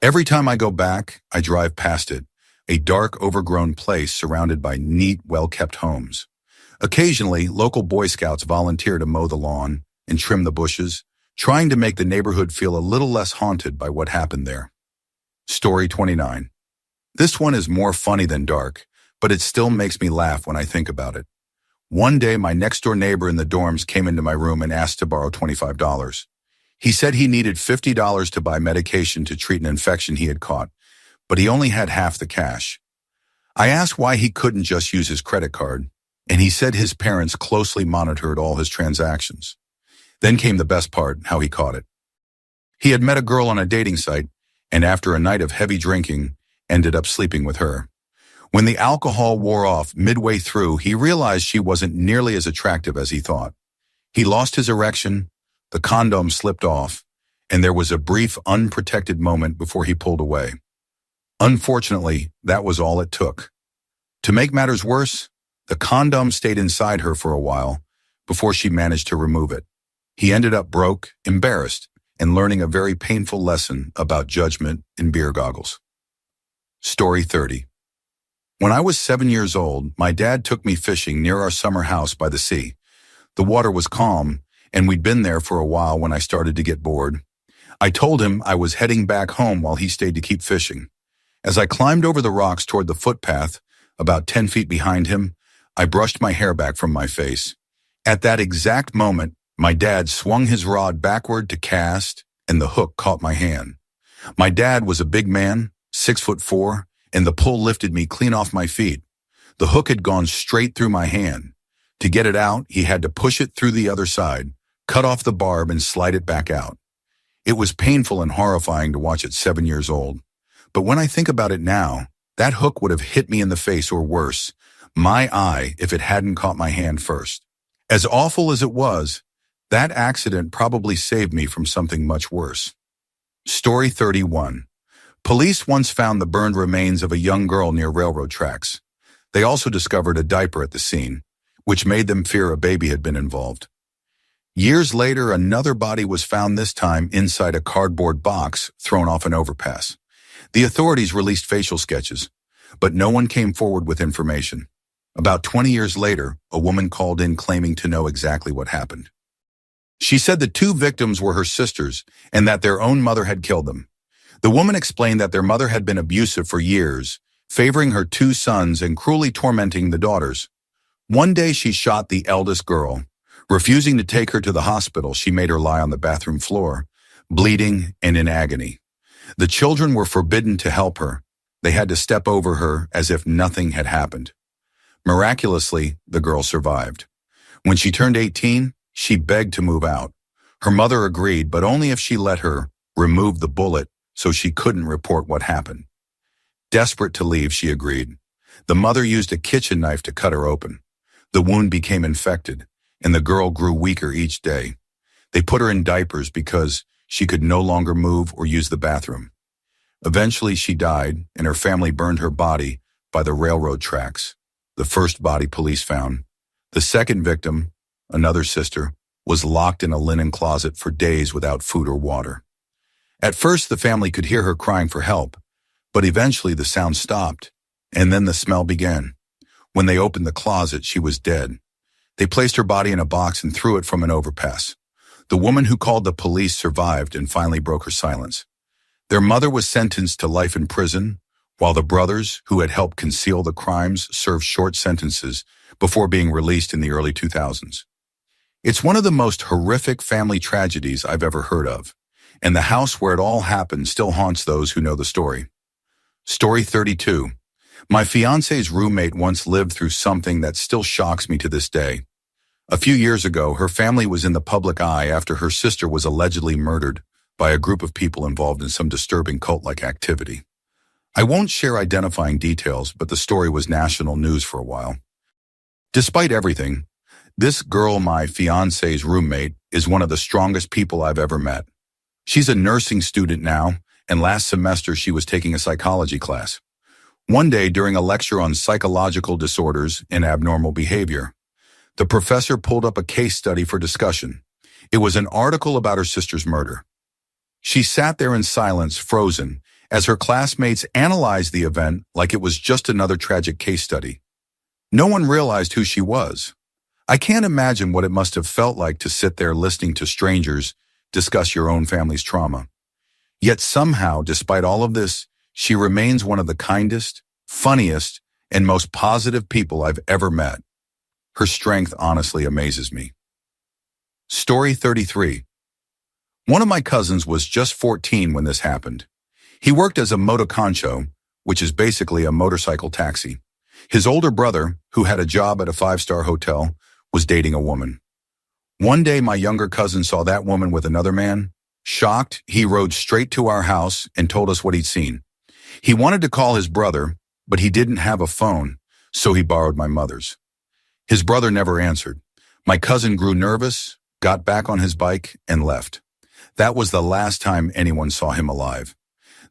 Every time I go back, I drive past it, a dark, overgrown place surrounded by neat, well-kept homes. Occasionally, local Boy Scouts volunteer to mow the lawn and trim the bushes, trying to make the neighborhood feel a little less haunted by what happened there. Story 29. This one is more funny than dark, but it still makes me laugh when I think about it. One day, my next-door neighbor in the dorms came into my room and asked to borrow $25. He said he needed $50 to buy medication to treat an infection he had caught, but he only had half the cash. I asked why he couldn't just use his credit card, and he said his parents closely monitored all his transactions. Then came the best part, how he caught it. He had met a girl on a dating site, and after a night of heavy drinking, ended up sleeping with her. When the alcohol wore off midway through, he realized she wasn't nearly as attractive as he thought. He lost his erection, the condom slipped off, and there was a brief, unprotected moment before he pulled away. Unfortunately, that was all it took. To make matters worse, the condom stayed inside her for a while before she managed to remove it. He ended up broke, embarrassed, and learning a very painful lesson about judgment in beer goggles. Story 30. When I was 7 years old, my dad took me fishing near our summer house by the sea. The water was calm, and we'd been there for a while when I started to get bored. I told him I was heading back home while he stayed to keep fishing. As I climbed over the rocks toward the footpath, about 10 feet behind him, I brushed my hair back from my face. At that exact moment, my dad swung his rod backward to cast, and the hook caught my hand. My dad was a big man, 6'4", and the pull lifted me clean off my feet. The hook had gone straight through my hand. To get it out, he had to push it through the other side, cut off the barb, and slide it back out. It was painful and horrifying to watch at 7 years old. But when I think about it now, that hook would have hit me in the face or worse, my eye, if it hadn't caught my hand first. As awful as it was, that accident probably saved me from something much worse. Story 31. Police once found the burned remains of a young girl near railroad tracks. They also discovered a diaper at the scene, which made them fear a baby had been involved. Years later, another body was found, this time inside a cardboard box thrown off an overpass. The authorities released facial sketches, but no one came forward with information. About 20 years later, a woman called in claiming to know exactly what happened. She said the 2 victims were her sisters and that their own mother had killed them. The woman explained that their mother had been abusive for years, favoring her 2 sons and cruelly tormenting the daughters. One day she shot the eldest girl. Refusing to take her to the hospital, she made her lie on the bathroom floor, bleeding and in agony. The children were forbidden to help her. They had to step over her as if nothing had happened. Miraculously, the girl survived. When she turned 18, she begged to move out. Her mother agreed, but only if she let her remove the bullet so she couldn't report what happened. Desperate to leave, she agreed. The mother used a kitchen knife to cut her open. The wound became infected, and the girl grew weaker each day. They put her in diapers because she could no longer move or use the bathroom. Eventually, she died, and her family burned her body by the railroad tracks. The first body police found. The second victim, another sister, was locked in a linen closet for days without food or water. At first, the family could hear her crying for help, but eventually the sound stopped, and then the smell began. When they opened the closet, she was dead. They placed her body in a box and threw it from an overpass. The woman who called the police survived and finally broke her silence. Their mother was sentenced to life in prison, while the brothers, who had helped conceal the crimes, served short sentences before being released in the early 2000s. It's one of the most horrific family tragedies I've ever heard of, and the house where it all happened still haunts those who know the story. Story 32. My fiance's roommate once lived through something that still shocks me to this day. A few years ago, her family was in the public eye after her sister was allegedly murdered by a group of people involved in some disturbing cult-like activity. I won't share identifying details, but the story was national news for a while. Despite everything, this girl, my fiance's roommate, is one of the strongest people I've ever met. She's a nursing student now, and last semester she was taking a psychology class. One day during a lecture on psychological disorders and abnormal behavior, the professor pulled up a case study for discussion. It was an article about her sister's murder. She sat there in silence, frozen, as her classmates analyzed the event like it was just another tragic case study. No one realized who she was. I can't imagine what it must have felt like to sit there listening to strangers discuss your own family's trauma. Yet somehow, despite all of this, she remains one of the kindest, funniest, and most positive people I've ever met. Her strength honestly amazes me. Story 33. One of my cousins was just 14 when this happened. He worked as a motoconcho, which is basically a motorcycle taxi. His older brother, who had a job at a 5-star hotel, was dating a woman. One day, my younger cousin saw that woman with another man. Shocked, he rode straight to our house and told us what he'd seen. He wanted to call his brother, but he didn't have a phone, so he borrowed my mother's. His brother never answered. My cousin grew nervous, got back on his bike, and left. That was the last time anyone saw him alive.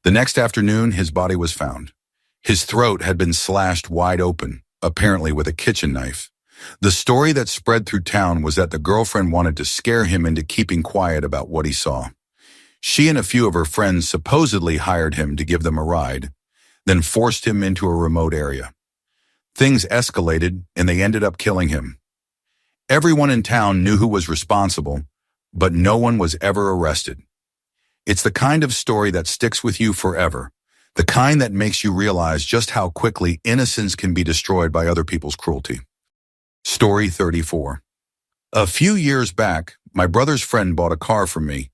The next afternoon, his body was found. His throat had been slashed wide open, apparently with a kitchen knife. The story that spread through town was that the girlfriend wanted to scare him into keeping quiet about what he saw. She and a few of her friends supposedly hired him to give them a ride, then forced him into a remote area. Things escalated, and they ended up killing him. Everyone in town knew who was responsible, but no one was ever arrested. It's the kind of story that sticks with you forever, the kind that makes you realize just how quickly innocence can be destroyed by other people's cruelty. Story 34. A few years back, my brother's friend bought a car from me.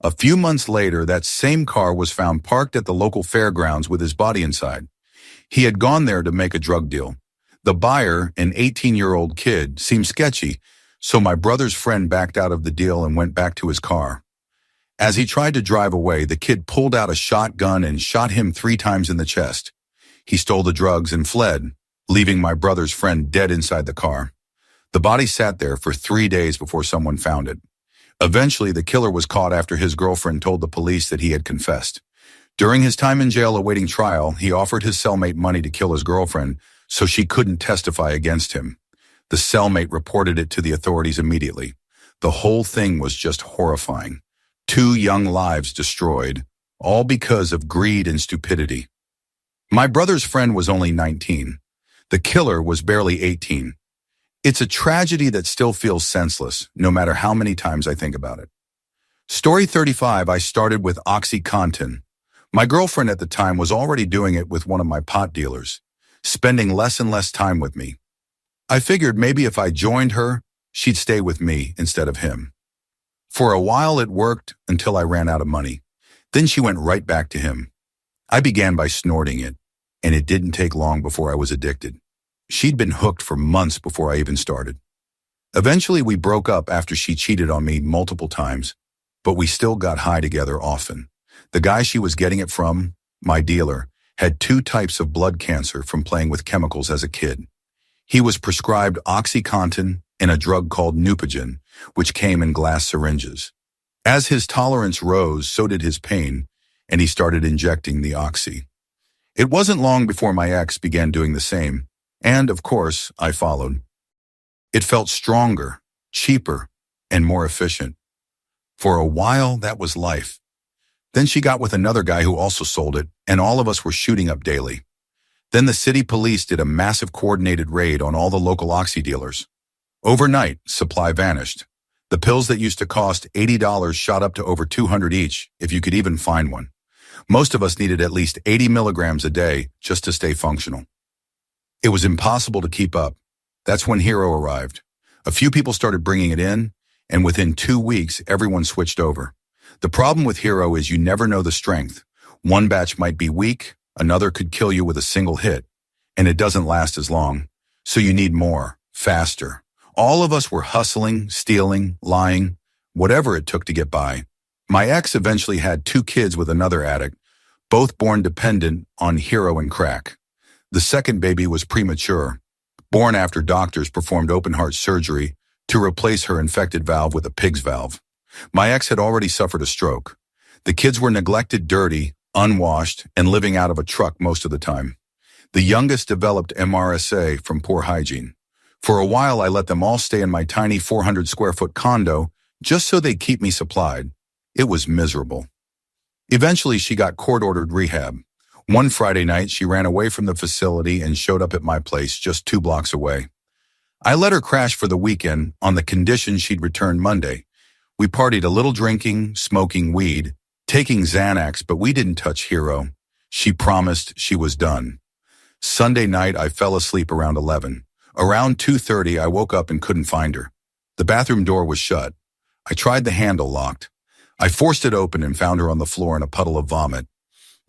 A few months later, that same car was found parked at the local fairgrounds with his body inside. He had gone there to make a drug deal. The buyer, an 18-year-old kid, seemed sketchy, so my brother's friend backed out of the deal and went back to his car. As he tried to drive away, the kid pulled out a shotgun and shot him 3 times in the chest. He stole the drugs and fled, leaving my brother's friend dead inside the car. The body sat there for 3 days before someone found it. Eventually, the killer was caught after his girlfriend told the police that he had confessed. During his time in jail awaiting trial, he offered his cellmate money to kill his girlfriend so she couldn't testify against him. The cellmate reported it to the authorities immediately. The whole thing was just horrifying. 2 young lives destroyed, all because of greed and stupidity. My brother's friend was only 19. The killer was barely 18. It's a tragedy that still feels senseless, no matter how many times I think about it. Story 35, I started with OxyContin. My girlfriend at the time was already doing it with one of my pot dealers, spending less and less time with me. I figured maybe if I joined her, she'd stay with me instead of him. For a while it worked until I ran out of money. Then she went right back to him. I began by snorting it, and it didn't take long before I was addicted. She'd been hooked for months before I even started. Eventually, we broke up after she cheated on me multiple times, but we still got high together often. The guy she was getting it from, my dealer, had 2 types of blood cancer from playing with chemicals as a kid. He was prescribed OxyContin and a drug called Neupogen, which came in glass syringes. As his tolerance rose, so did his pain, and he started injecting the oxy. It wasn't long before my ex began doing the same, and, of course, I followed. It felt stronger, cheaper, and more efficient. For a while, that was life. Then she got with another guy who also sold it, and all of us were shooting up daily. Then the city police did a massive coordinated raid on all the local oxy dealers. Overnight, supply vanished. The pills that used to cost $80 shot up to over $200 each, if you could even find one. Most of us needed at least 80 milligrams a day just to stay functional. It was impossible to keep up. That's when Hero arrived. A few people started bringing it in, and within 2 weeks, everyone switched over. The problem with Hero is you never know the strength. One batch might be weak, another could kill you with a single hit, and it doesn't last as long. So you need more, faster. All of us were hustling, stealing, lying, whatever it took to get by. My ex eventually had 2 kids with another addict, both born dependent on Hero and crack. The second baby was premature, born after doctors performed open-heart surgery to replace her infected valve with a pig's valve. My ex had already suffered a stroke. The kids were neglected, dirty, unwashed, and living out of a truck most of the time. The youngest developed MRSA from poor hygiene. For a while, I let them all stay in my tiny 400-square-foot condo just so they'd keep me supplied. It was miserable. Eventually, she got court-ordered rehab. One Friday night, she ran away from the facility and showed up at my place just 2 blocks away. I let her crash for the weekend on the condition she'd return Monday. We partied a little, drinking, smoking weed, taking Xanax, but we didn't touch Hero. She promised she was done. Sunday night, I fell asleep around 11. Around 2:30, I woke up and couldn't find her. The bathroom door was shut. I tried the handle locked. I forced it open and found her on the floor in a puddle of vomit.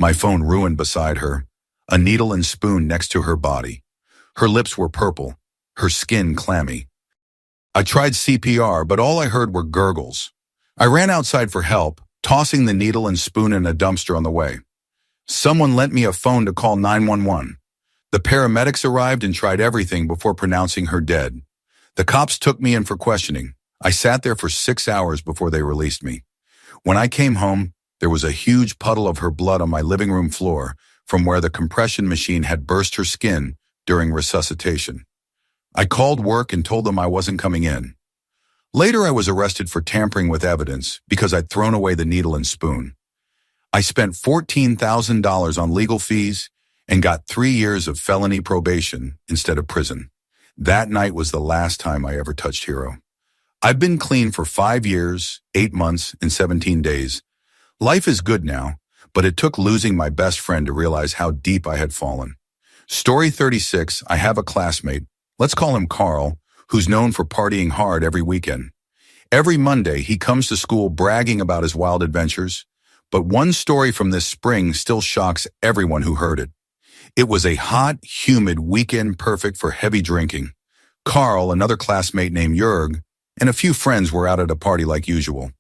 My phone ruined beside her, a needle and spoon next to her body. Her lips were purple, her skin clammy. I tried CPR, but all I heard were gurgles. I ran outside for help, tossing the needle and spoon in a dumpster on the way. Someone lent me a phone to call 911. The paramedics arrived and tried everything before pronouncing her dead. The cops took me in for questioning. I sat there for 6 hours before they released me. When I came home, there was a huge puddle of her blood on my living room floor from where the compression machine had burst her skin during resuscitation. I called work and told them I wasn't coming in. Later, I was arrested for tampering with evidence because I'd thrown away the needle and spoon. I spent $14,000 on legal fees and got 3 years of felony probation instead of prison. That night was the last time I ever touched Hero. I've been clean for 5 years, 8 months, and 17 days. Life is good now, but it took losing my best friend to realize how deep I had fallen. Story 36, I have a classmate, let's call him Carl, who's known for partying hard every weekend. Every Monday, he comes to school bragging about his wild adventures, but one story from this spring still shocks everyone who heard it. It was a hot, humid weekend perfect for heavy drinking. Carl, another classmate named Jörg, and a few friends were out at a party like usual.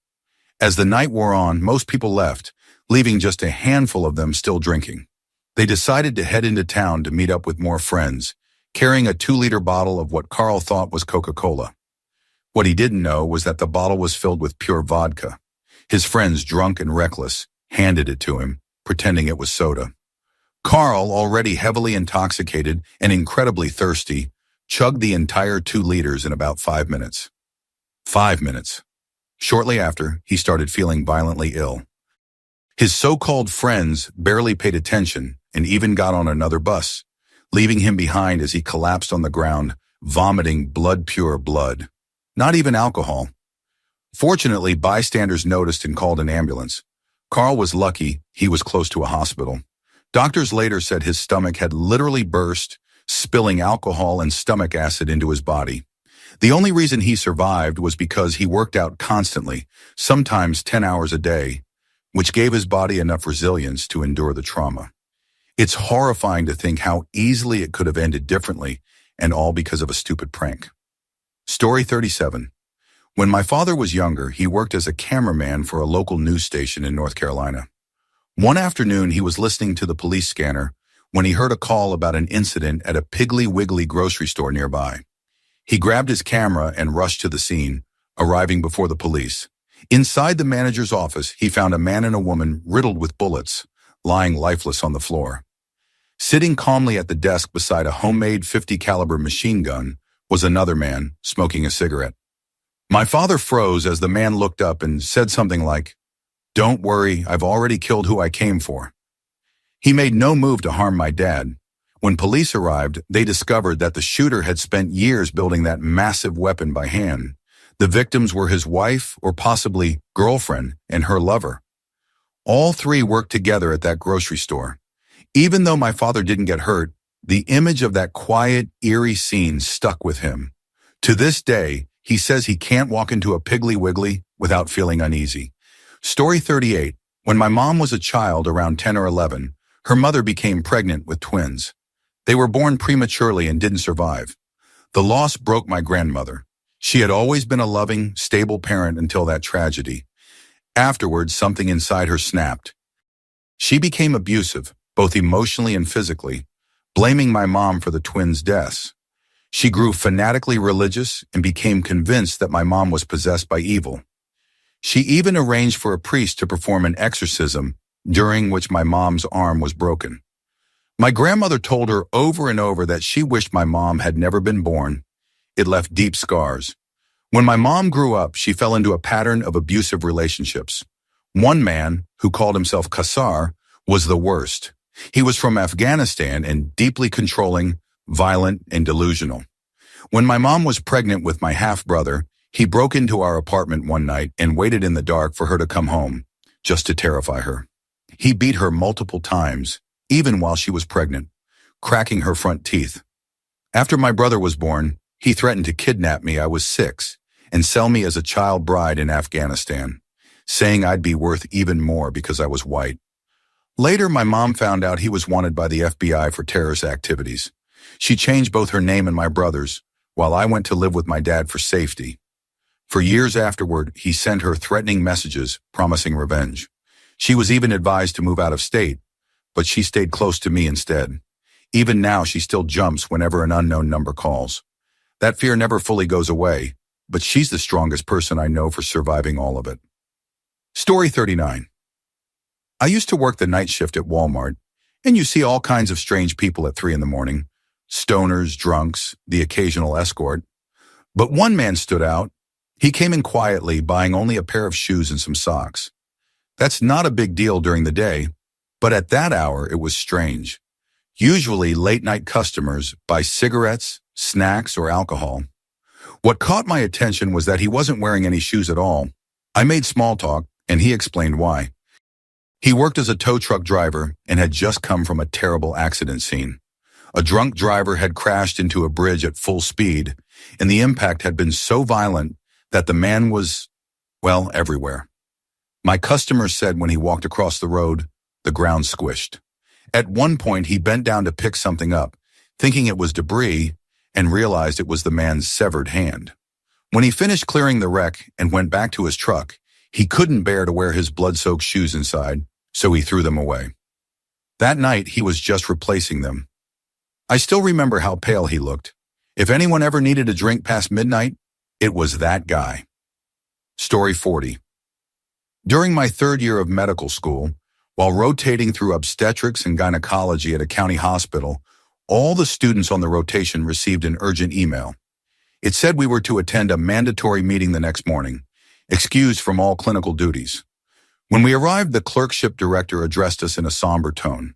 As the night wore on, most people left, leaving just a handful of them still drinking. They decided to head into town to meet up with more friends, carrying a 2-liter bottle of what Carl thought was Coca-Cola. What he didn't know was that the bottle was filled with pure vodka. His friends, drunk and reckless, handed it to him, pretending it was soda. Carl, already heavily intoxicated and incredibly thirsty, chugged the entire 2 liters in about 5 minutes. 5 minutes. Shortly after, he started feeling violently ill. His so-called friends barely paid attention and even got on another bus, leaving him behind as he collapsed on the ground, vomiting blood-pure blood. Not even alcohol. Fortunately, bystanders noticed and called an ambulance. Carl was lucky he was close to a hospital. Doctors later said his stomach had literally burst, spilling alcohol and stomach acid into his body. The only reason he survived was because he worked out constantly, sometimes 10 hours a day, which gave his body enough resilience to endure the trauma. It's horrifying to think how easily it could have ended differently, and all because of a stupid prank. Story 37. When my father was younger, he worked as a cameraman for a local news station in North Carolina. One afternoon, he was listening to the police scanner when he heard a call about an incident at a Piggly Wiggly grocery store nearby. He grabbed his camera and rushed to the scene, arriving before the police. Inside the manager's office, he found a man and a woman riddled with bullets, lying lifeless on the floor. Sitting calmly at the desk beside a homemade .50 caliber machine gun was another man smoking a cigarette. My father froze as the man looked up and said something like, "Don't worry, I've already killed who I came for." He made no move to harm my dad. When police arrived, they discovered that the shooter had spent years building that massive weapon by hand. The victims were his wife, or possibly girlfriend, and her lover. All three worked together at that grocery store. Even though my father didn't get hurt, the image of that quiet, eerie scene stuck with him. To this day, he says he can't walk into a Piggly Wiggly without feeling uneasy. Story 38. When my mom was a child around 10 or 11, her mother became pregnant with twins. They were born prematurely and didn't survive. The loss broke my grandmother. She had always been a loving, stable parent until that tragedy. Afterwards, something inside her snapped. She became abusive, both emotionally and physically, blaming my mom for the twins' deaths. She grew fanatically religious and became convinced that my mom was possessed by evil. She even arranged for a priest to perform an exorcism, during which my mom's arm was broken. My grandmother told her over and over that she wished my mom had never been born. It left deep scars. When my mom grew up, she fell into a pattern of abusive relationships. One man, who called himself Qassar, was the worst. He was from Afghanistan and deeply controlling, violent, and delusional. When my mom was pregnant with my half-brother, he broke into our apartment one night and waited in the dark for her to come home, just to terrify her. He beat her multiple times, even while she was pregnant, cracking her front teeth. After my brother was born, he threatened to kidnap me. I was 6, and sell me as a child bride in Afghanistan, saying I'd be worth even more because I was white. Later, my mom found out he was wanted by the FBI for terrorist activities. She changed both her name and my brother's, while I went to live with my dad for safety. For years afterward, he sent her threatening messages, promising revenge. She was even advised to move out of state, but she stayed close to me instead. Even now, she still jumps whenever an unknown number calls. That fear never fully goes away, but she's the strongest person I know for surviving all of it. Story 39. I used to work the night shift at Walmart, and you see all kinds of strange people at 3 in the morning. Stoners, drunks, the occasional escort. But one man stood out. He came in quietly, buying only a pair of shoes and some socks. That's not a big deal during the day, but at that hour it was strange. Usually late-night customers buy cigarettes, snacks, or alcohol. What caught my attention was that he wasn't wearing any shoes at all. I made small talk, and he explained why. He worked as a tow truck driver and had just come from a terrible accident scene. A drunk driver had crashed into a bridge at full speed, and the impact had been so violent that the man was, well, everywhere. My customer said when he walked across the road, the ground squished. At one point, he bent down to pick something up, thinking it was debris, and realized it was the man's severed hand. When he finished clearing the wreck and went back to his truck, he couldn't bear to wear his blood-soaked shoes inside, so he threw them away. That night, he was just replacing them. I still remember how pale he looked. If anyone ever needed a drink past midnight, it was that guy. Story 40. During my 3rd year of medical school, while rotating through obstetrics and gynecology at a county hospital, all the students on the rotation received an urgent email. It said we were to attend a mandatory meeting the next morning, excused from all clinical duties. When we arrived, the clerkship director addressed us in a somber tone.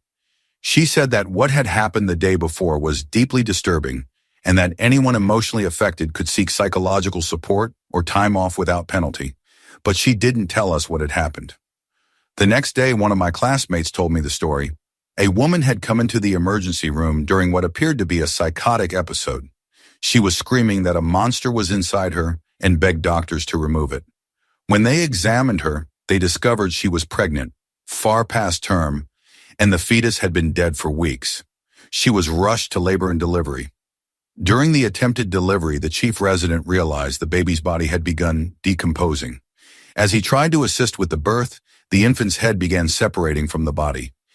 She said that what had happened the day before was deeply disturbing and that anyone emotionally affected could seek psychological support or time off without penalty, but she didn't tell us what had happened. The next day, one of my classmates told me the story. A woman had come into the emergency room during what appeared to be a psychotic episode. She was screaming that a monster was inside her and begged doctors to remove it. When they examined her, they discovered she was pregnant, far past term, and the fetus had been dead for weeks. She was rushed to labor and delivery. During the attempted delivery, the chief resident realized the baby's body had begun decomposing. As he tried to assist with the birth, the infant's head began separating from the body.